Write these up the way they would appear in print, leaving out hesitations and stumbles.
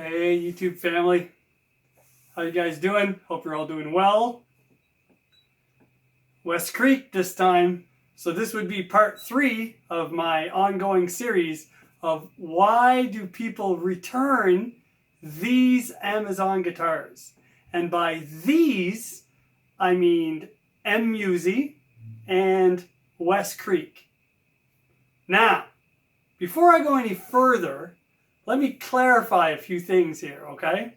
Hey YouTube family, how you guys doing? Hope you're all doing well. West Creek this time. So this would be part 3 of my ongoing series of why do people return these Amazon guitars. And by these, I mean M-Music and West Creek. Now, before I go any further, let me clarify a few things here, okay?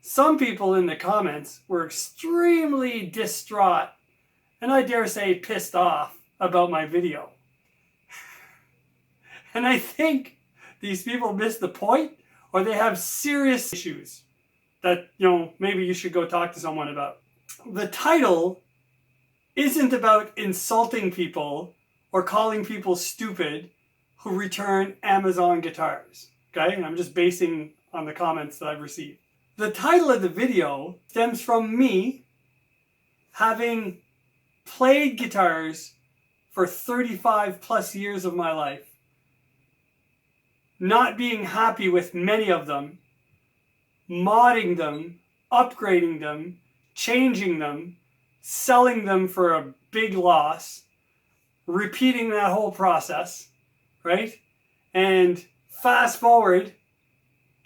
Some people in the comments were extremely distraught, and I dare say pissed off about my video. And I think these people missed the point, or they have serious issues that, maybe you should go talk to someone about. The title isn't about insulting people or calling people stupid who return Amazon guitars. Okay, and I'm just basing on the comments that I've received. The title of the video stems from me having played guitars for 35 plus years of my life, not being happy with many of them, modding them, upgrading them, changing them, selling them for a big loss, repeating that whole process, right? And fast forward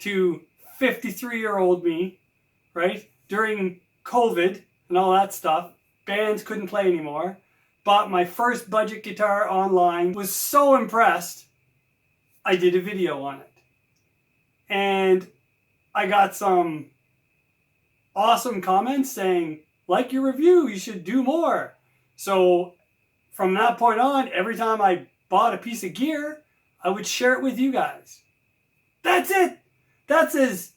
to 53-year-old me, right? During COVID and all that stuff, bands couldn't play anymore. Bought my first budget guitar online, was so impressed, I did a video on it. And I got some awesome comments saying, like your review, you should do more. So from that point on, every time I bought a piece of gear, I would share it with you guys. That's it. That's as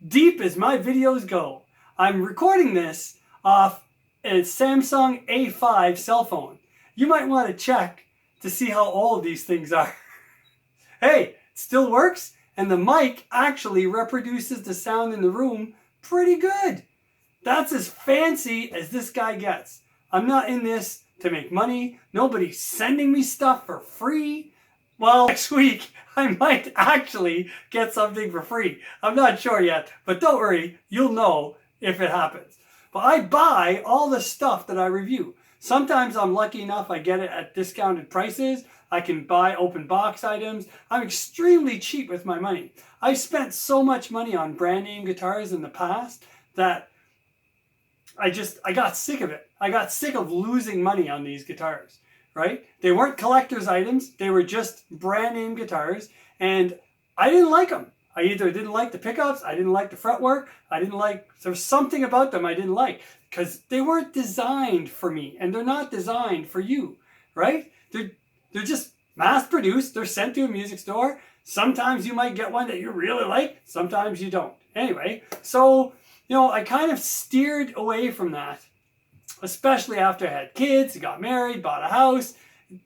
deep as my videos go. I'm recording this off a Samsung A5 cell phone. You might want to check to see how old these things are. Hey, it still works, and the mic actually reproduces the sound in the room pretty good. That's as fancy as this guy gets. I'm not in this to make money. Nobody's sending me stuff for free. Well, next week, I might actually get something for free. I'm not sure yet, but don't worry, you'll know if it happens. But I buy all the stuff that I review. Sometimes I'm lucky enough I get it at discounted prices. I can buy open box items. I'm extremely cheap with my money. I've spent so much money on brand name guitars in the past that I got sick of it. I got sick of losing money on these guitars. Right? They weren't collector's items. They were just brand name guitars. And I didn't like them. I either didn't like the pickups, I didn't like the fretwork, there was something about them I didn't like. Because they weren't designed for me. And they're not designed for you. Right? They're just mass produced. They're sent to a music store. Sometimes you might get one that you really like. Sometimes you don't. Anyway, so, I kind of steered away from that. Especially after I had kids, got married, bought a house,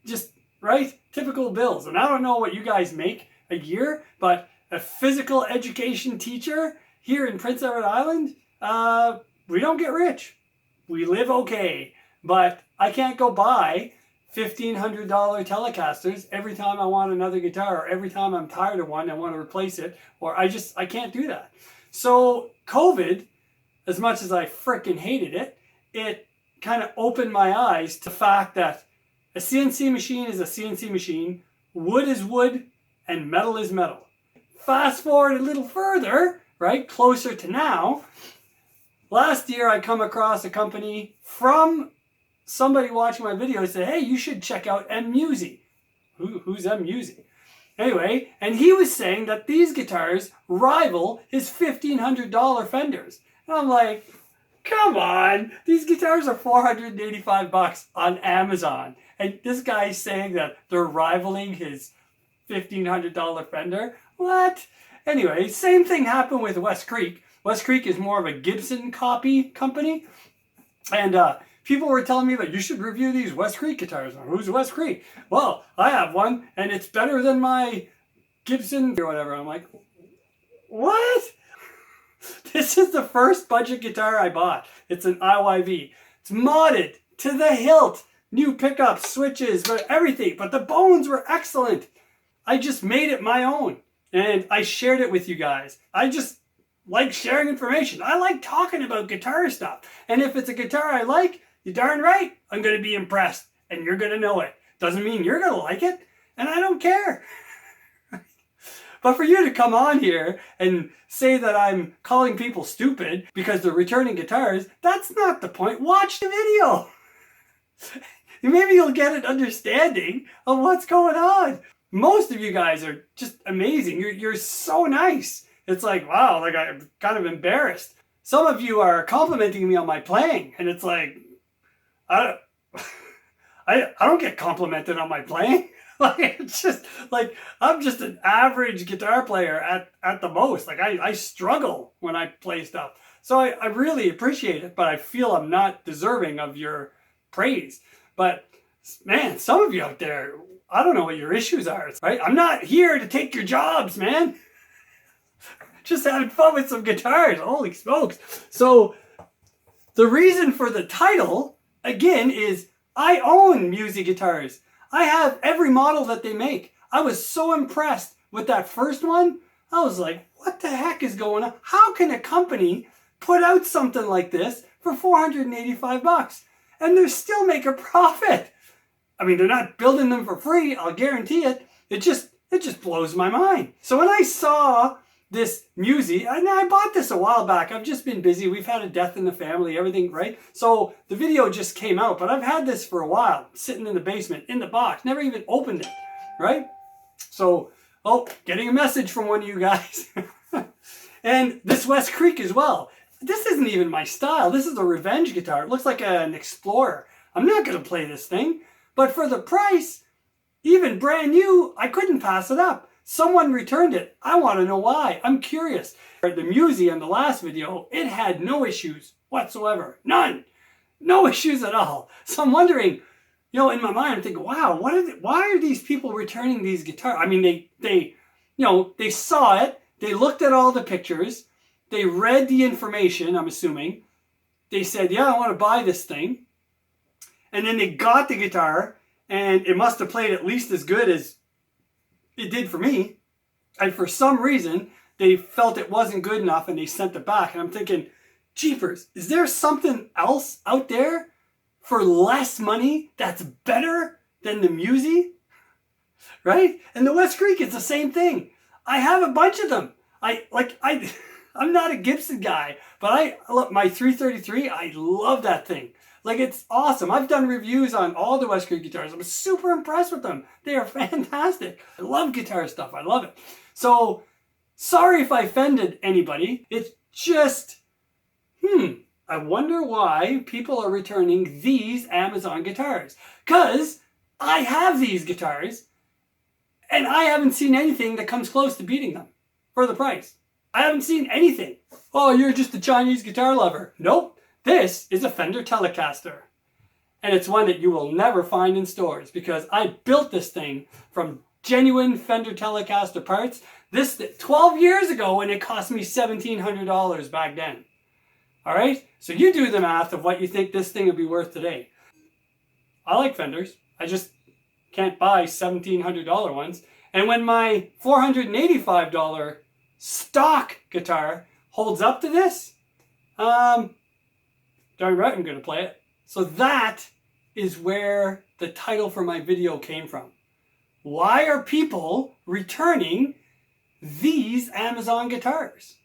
just, right? Typical bills. And I don't know what you guys make a year, but a physical education teacher here in Prince Edward Island, we don't get rich. We live okay. But I can't go buy $1,500 Telecasters every time I want another guitar, or every time I'm tired of one and want to replace it, or I can't do that. So COVID, as much as I frickin' hated it, it kind of opened my eyes to the fact that a CNC machine is a CNC machine, wood is wood, and metal is metal. Fast forward a little further, right, closer to now. Last year I come across a company from somebody watching my video said, hey, you should check out M-Music. Who's M-Music? Anyway, and he was saying that these guitars rival his $1,500 Fenders. And I'm like, come on, these guitars are $485 on Amazon. And this guy's saying that they're rivaling his $1,500 Fender? What? Anyway, same thing happened with West Creek. West Creek is more of a Gibson copy company. And people were telling me that you should review these West Creek guitars. Who's West Creek? Well, I have one, and it's better than my Gibson or whatever. I'm like, what? This is the first budget guitar I bought. It's an IYV. It's modded to the hilt. New pickups, switches, but everything. But the bones were excellent. I just made it my own. And I shared it with you guys. I just like sharing information. I like talking about guitar stuff. And if it's a guitar I like, you're darn right, I'm going to be impressed. And you're going to know it. Doesn't mean you're going to like it. And I don't care. But for you to come on here and say that I'm calling people stupid because they're returning guitars, that's not the point. Watch the video. Maybe you'll get an understanding of what's going on. Most of you guys are just amazing. You're so nice. It's like, wow, like I'm kind of embarrassed. Some of you are complimenting me on my playing, and it's like, I don't get complimented on my playing. Like, it's just like, I'm just an average guitar player at the most. Like I struggle when I play stuff. So I really appreciate it, but I feel I'm not deserving of your praise. But man, some of you out there, I don't know what your issues are, right? I'm not here to take your jobs, man. Just having fun with some guitars. Holy smokes. So the reason for the title, again, is I own Musi guitars. I have every model that they make. I was so impressed with that first one. I was like, what the heck is going on? How can a company put out something like this for $485 and they still make a profit? I mean, they're not building them for free, I'll guarantee it. It just blows my mind. So when I saw this Musi, and I bought this a while back. I've just been busy. We've had a death in the family, everything, right? So the video just came out, but I've had this for a while, sitting in the basement, in the box, never even opened it, right? So, oh, getting a message from one of you guys. And this West Creek as well. This isn't even my style. This is a Revenge guitar. It looks like an Explorer. I'm not going to play this thing, but for the price, even brand new, I couldn't pass it up. Someone returned it. I want to know why. I'm curious. The Musi in the last video, it had no issues whatsoever. None. No issues at all. So I'm wondering, you know, in my mind, I'm thinking, wow, why are these people returning these guitars? I mean, they saw it. They looked at all the pictures. They read the information, I'm assuming. They said, yeah, I want to buy this thing. And then they got the guitar, and it must have played at least as good as it did for me. And for some reason, they felt it wasn't good enough and they sent it back. And I'm thinking, jeepers, is there something else out there for less money that's better than the Musi? Right? And the West Creek is the same thing. I have a bunch of them. I'm not a Gibson guy, but I love my 333. I love that thing. Like, it's awesome. I've done reviews on all the West Creek guitars. I'm super impressed with them. They are fantastic. I love guitar stuff. I love it. So, sorry if I offended anybody. It's just, I wonder why people are returning these Amazon guitars. Because I have these guitars, and I haven't seen anything that comes close to beating them for the price. I haven't seen anything. Oh, you're just a Chinese guitar lover. Nope. This is a Fender Telecaster, and it's one that you will never find in stores because I built this thing from genuine Fender Telecaster parts. This 12 years ago, and it cost me $1,700 back then. All right, so you do the math of what you think this thing would be worth today. I like Fenders. I just can't buy $1,700 ones. And when my $485 stock guitar holds up to this, darn right I'm going to play it. So that is where the title for my video came from. Why are people returning these Amazon guitars?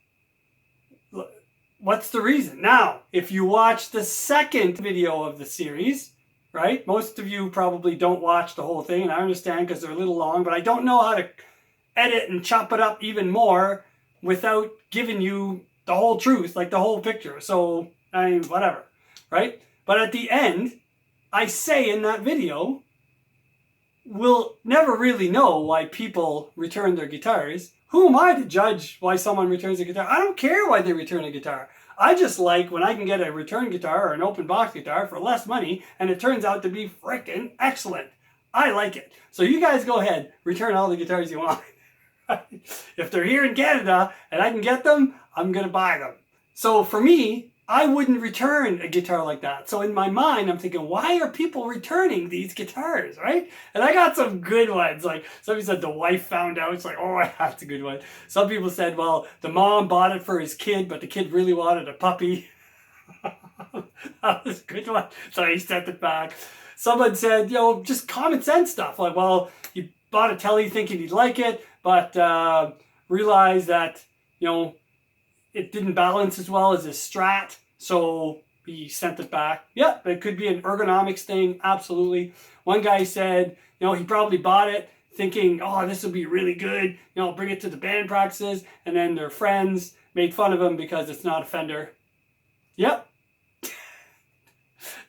What's the reason? Now, if you watch the second video of the series, right? Most of you probably don't watch the whole thing, and I understand because they're a little long, but I don't know how to edit and chop it up even more without giving you the whole truth, like the whole picture. So, I mean, whatever, right? But at the end, I say in that video, we'll never really know why people return their guitars. Who am I to judge why someone returns a guitar? I don't care why they return a guitar. I just like when I can get a return guitar or an open box guitar for less money and it turns out to be freaking excellent. I like it. So you guys go ahead, return all the guitars you want. If they're here in Canada and I can get them, I'm going to buy them. So for me, I wouldn't return a guitar like that. So in my mind, I'm thinking, why are people returning these guitars, right? And I got some good ones. Like somebody said the wife found out. It's like, oh, that's a good one. Some people said, well, the mom bought it for his kid, but the kid really wanted a puppy. That was a good one. So he sent it back. Someone said, just common sense stuff. Like, well, he bought a telly thinking he'd like it, but realized that, it didn't balance as well as his Strat, so he sent it back. Yeah, it could be an ergonomics thing, absolutely. One guy said, he probably bought it thinking, oh, this will be really good, bring it to the band practices, and then their friends made fun of him because it's not a Fender. Yep.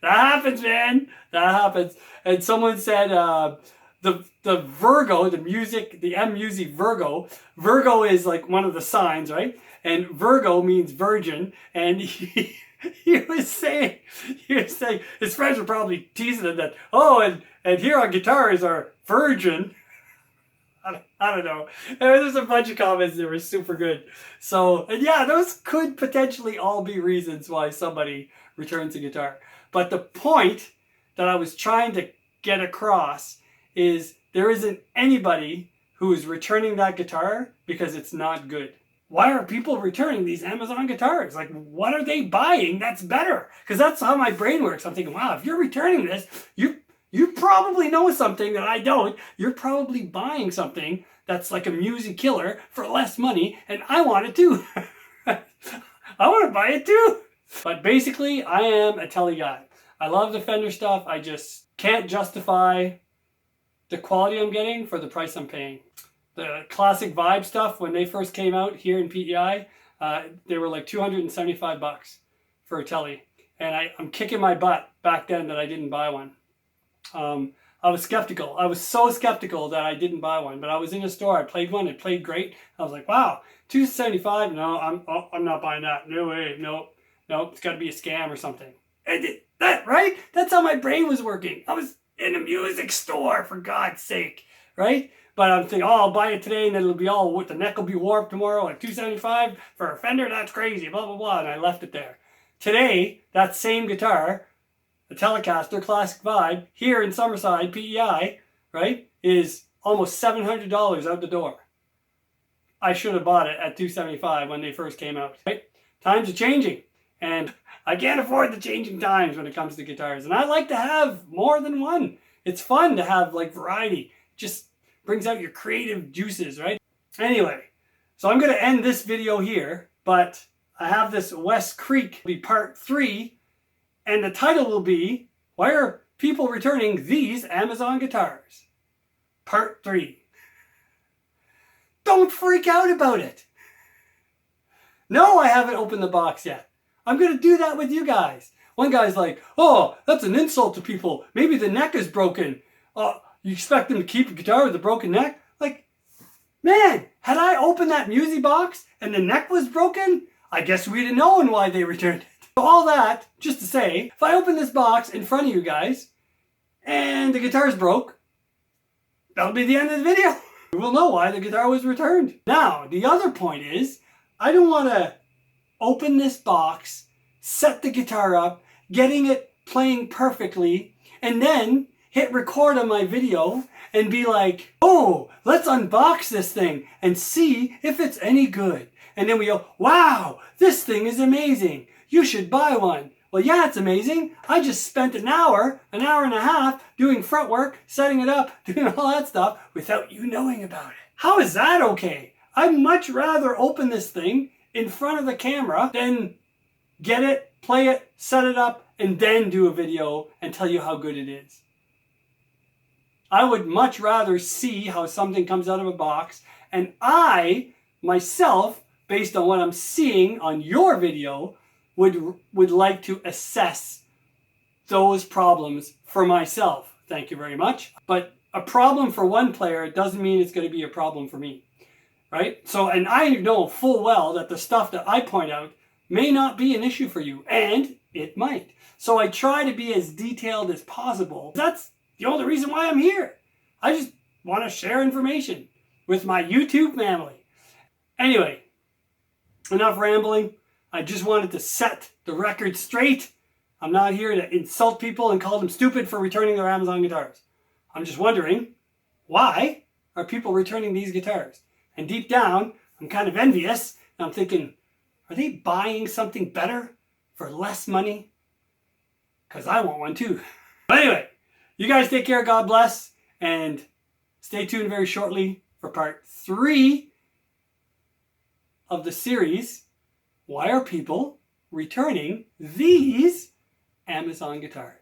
That happens, man. That happens. And someone said, the Virgo, the M Music Virgo. Virgo is like one of the signs, right? And Virgo means virgin. And he was saying his friends were probably teasing him that, and here on guitars are virgin. I don't know. And there's a bunch of comments that were super good. So, and yeah, those could potentially all be reasons why somebody returns a guitar. But the point that I was trying to get across is there isn't anybody who is returning that guitar because it's not good. Why are people returning these Amazon guitars? Like, what are they buying that's better? Because that's how my brain works. I'm thinking, wow, if you're returning this, you probably know something that I don't. You're probably buying something that's like a music killer for less money, and I want it too. I want to buy it too. But basically, I am a Tele guy. I love the Fender stuff. I just can't justify the quality I'm getting for the price I'm paying. The Classic Vibe stuff, when they first came out here in PEI, they were like $275 for a Tele. And I'm kicking my butt back then that I didn't buy one. I was skeptical. I was so skeptical that I didn't buy one. But I was in a store. I played one. It played great. I was like, wow, $275? No, I'm not buying that. No way. Nope. It's got to be a scam or something. Right? That's how my brain was working. I was in a music store, for God's sake. Right? But I'm thinking, I'll buy it today and then it'll be the neck will be warped tomorrow at $275 for a Fender. That's crazy. Blah, blah, blah. And I left it there. Today, that same guitar, the Telecaster Classic Vibe, here in Summerside, PEI, right, is almost $700 out the door. I should have bought it at $275 when they first came out. Right? Times are changing. And I can't afford the changing times when it comes to guitars. And I like to have more than one. It's fun to have like variety. Just brings out your creative juices, right? Anyway, so I'm going to end this video here, but I have this West Creek be part 3, and the title will be, why are people returning these Amazon guitars? Part 3. Don't freak out about it. No, I haven't opened the box yet. I'm going to do that with you guys. One guy's like, oh, that's an insult to people. Maybe the neck is broken. You expect them to keep a guitar with a broken neck? Like, man, had I opened that music box and the neck was broken, I guess we'd have known why they returned it. So all that, just to say, if I open this box in front of you guys and the guitar's broke, that'll be the end of the video. We'll know why the guitar was returned. Now, the other point is, I don't want to open this box, set the guitar up, getting it playing perfectly, and then hit record on my video and be like, oh, let's unbox this thing and see if it's any good. And then we go, wow, this thing is amazing. You should buy one. Well, yeah, it's amazing. I just spent an hour and a half doing front work, setting it up, doing all that stuff without you knowing about it. How is that okay? I'd much rather open this thing in front of the camera than get it, play it, set it up, and then do a video and tell you how good it is. I would much rather see how something comes out of a box, and I, myself, based on what I'm seeing on your video, would like to assess those problems for myself. Thank you very much. But a problem for one player doesn't mean it's going to be a problem for me. Right? So, and I know full well that the stuff that I point out may not be an issue for you, and it might. So I try to be as detailed as possible. That's the only reason why I'm here. I just want to share information with my YouTube family. Anyway, enough rambling. I just wanted to set the record straight. I'm not here to insult people and call them stupid for returning their Amazon guitars. I'm just wondering, why are people returning these guitars? And deep down, I'm kind of envious. And I'm thinking, are they buying something better for less money? Because I want one too. But anyway, you guys take care, God bless, and stay tuned very shortly for part 3 of the series, Why Are People Returning These Amazon Guitars?